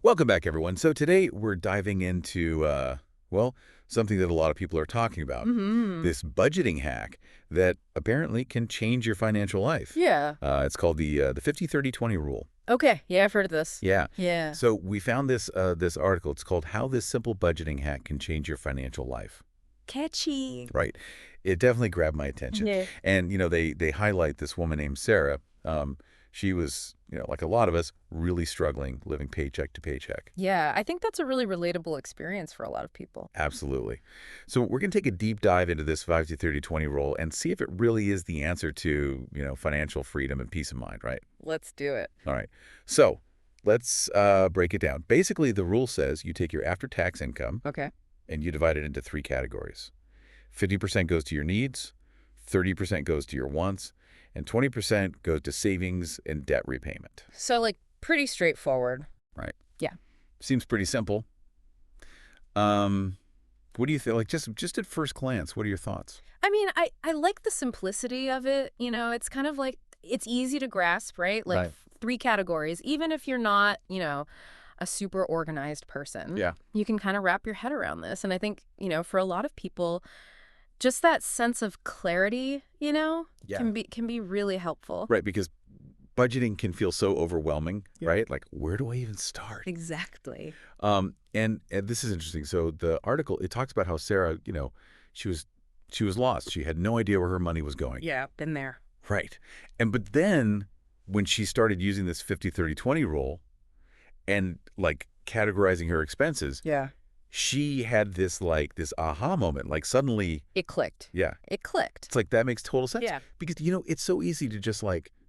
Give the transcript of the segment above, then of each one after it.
Welcome back, everyone. So today we're diving into, well, something that a lot of people are talking about, Mm-hmm. this budgeting hack that apparently can change your financial life. Yeah. It's called the 50-30-20 rule. Okay. Yeah, I've heard of this. Yeah. Yeah. So we found this article. It's called "How This Simple Budgeting Hack Can Change Your Financial Life." Catchy. Right. It definitely grabbed my attention. Yeah. And they highlight this woman named Sarah. She was, like a lot of us, really struggling living paycheck to paycheck. Yeah, I think that's a really relatable experience for a lot of people. Absolutely. So we're going to take a deep dive into this 50-30-20 rule and see if it really is the answer to, financial freedom and peace of mind, right? Let's do it. All right. So let's break it down. Basically, the rule says you take your after-tax income Okay. and you divide it into three categories. 50% goes to your needs, 30% goes to your wants, and 20% goes to savings and debt repayment. So, pretty straightforward. Right. Yeah. Seems pretty simple. What do you think? Like, just at first glance, what are your thoughts? I mean, I like the simplicity of it. It's kind of like, it's easy to grasp, right? Like, Right. three categories. Even if you're not, a super organized person, Yeah. you can kind of wrap your head around this. And I think, for a lot of people, just that sense of clarity, Yeah. can be really helpful. Right, because budgeting can feel so overwhelming, Yeah. right? Like, where do I even start? Exactly. And this is interesting. So the article, it talks about how Sarah, she was lost. She had no idea where her money was going. Yeah, been there. Right. But then when she started using this 50-30-20 rule and categorizing her expenses, Yeah. she had this aha moment. Like suddenly, It clicked. yeah, It clicked. it's like that makes total sense. Yeah. Because, it's so easy to just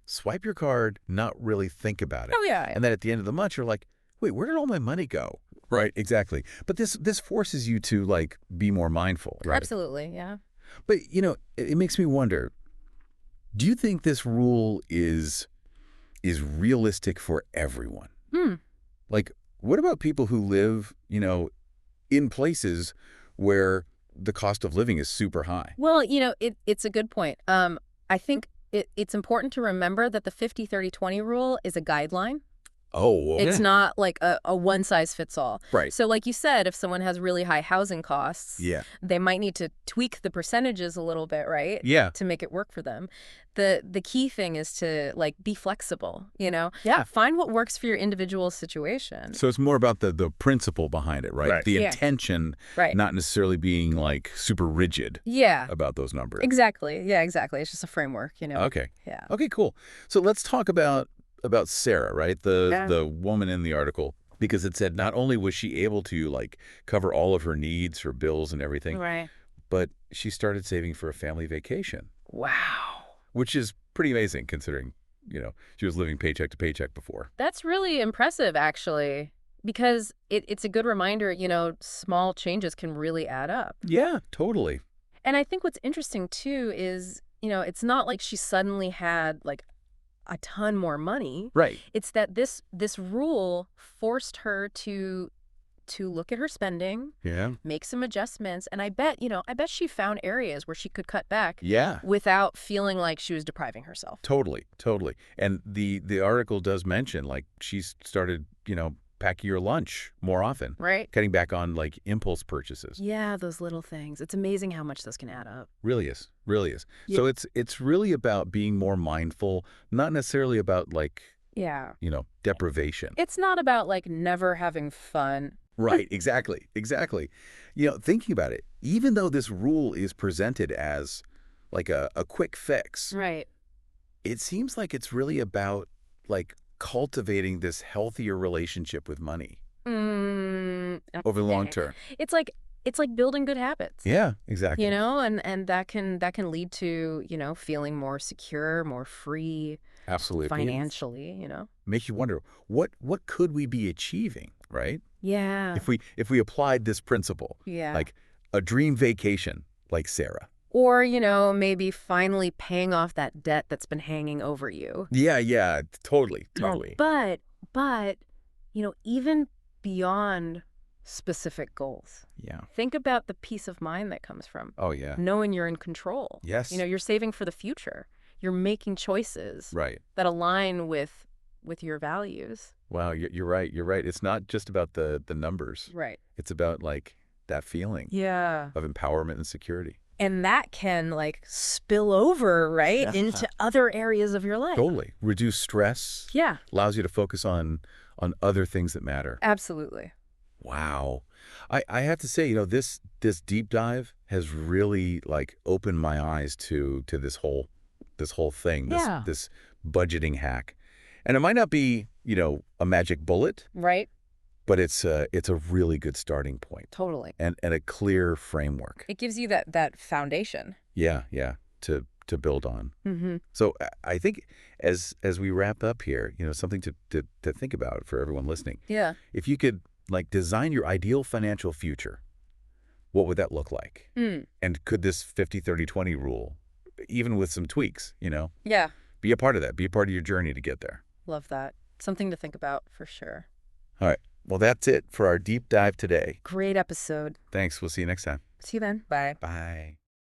swipe your card, not really think about it. Oh, yeah. And then at the end of the month, you're like, wait, where did all my money go? Right, exactly. But this forces you to be more mindful, right? Absolutely, yeah. But, it makes me wonder, do you think this rule is realistic for everyone? Hmm. Like, what about people who live, in places where the cost of living is super high? Well, it's a good point. I think it's important to remember that the 50-30-20 rule is a guideline. Oh, okay. It's not like a one-size-fits-all. Right. So like you said, if someone has really high housing costs, Yeah. they might need to tweak the percentages a little bit, right? Yeah. To make it work for them. The key thing is to be flexible, Yeah. Find what works for your individual situation. So it's more about the principle behind it, right? Right. The Yeah. intention, Right. not necessarily being super rigid Yeah. about those numbers. Exactly. Yeah, exactly. It's just a framework, Okay. Yeah. Okay, cool. So let's talk about Sarah, right? Yeah. The woman in the article, because it said not only was she able to cover all of her needs, her bills and everything, Right. but she started saving for a family vacation, Wow. which is pretty amazing considering, she was living paycheck to paycheck before. That's really impressive, actually, because it's a good reminder, small changes can really add up. Yeah, totally. And I think what's interesting, too, is, it's not like she suddenly had, a ton more money. Right. It's that this rule forced her to look at her spending, Yeah. make some adjustments, and I bet she found areas where she could cut back Yeah. without feeling like she was depriving herself. Totally. And the article does mention she started, packing your lunch more often, Right? cutting back on impulse purchases. Yeah, those little things. It's amazing how much those can add up. Really is. Really is. Yeah. So it's really about being more mindful, not necessarily about Yeah. deprivation. It's not about never having fun. Right, exactly. Exactly. Thinking about it, even though this rule is presented as a quick fix, Right. it seems like it's really about cultivating this healthier relationship with money over the long term. It's like building good habits. Yeah, exactly. And that can lead to, feeling more secure, more free Absolutely. financially, Makes you wonder what could we be achieving, right? Yeah. If we applied this principle, Yeah. like a dream vacation, like Sarah. Or, maybe finally paying off that debt that's been hanging over you. Yeah, totally. But, even beyond specific goals, Yeah. think about the peace of mind that comes from Oh, yeah. knowing you're in control. Yes. You're saving for the future. You're making choices Right. that align with your values. Wow, you're right. You're right. It's not just about the numbers. Right. It's about like that feeling Yeah. of empowerment and security. And that can like spill over, right, Yeah. into other areas of your life. Totally. Reduce stress, Yeah, allows you to focus on other things that matter. absolutely. Wow. I have to say, this deep dive has really like opened my eyes to this whole thing, Yeah. this budgeting hack. And it might not be, a magic bullet, Right? but it's a really good starting point Totally. and a clear framework. It gives you that foundation. Yeah, yeah, to build on. Mm-hmm. So I think as we wrap up here, something to think about for everyone listening. Yeah. If you could like design your ideal financial future, what would that look like? And could this 50-30-20 rule, even with some tweaks, Yeah. be a part of that, be a part of your journey to get there? Love that. Something to think about for sure. All right. Well, that's it for our deep dive today. Great episode. Thanks. We'll see you next time. See you then. Bye. Bye.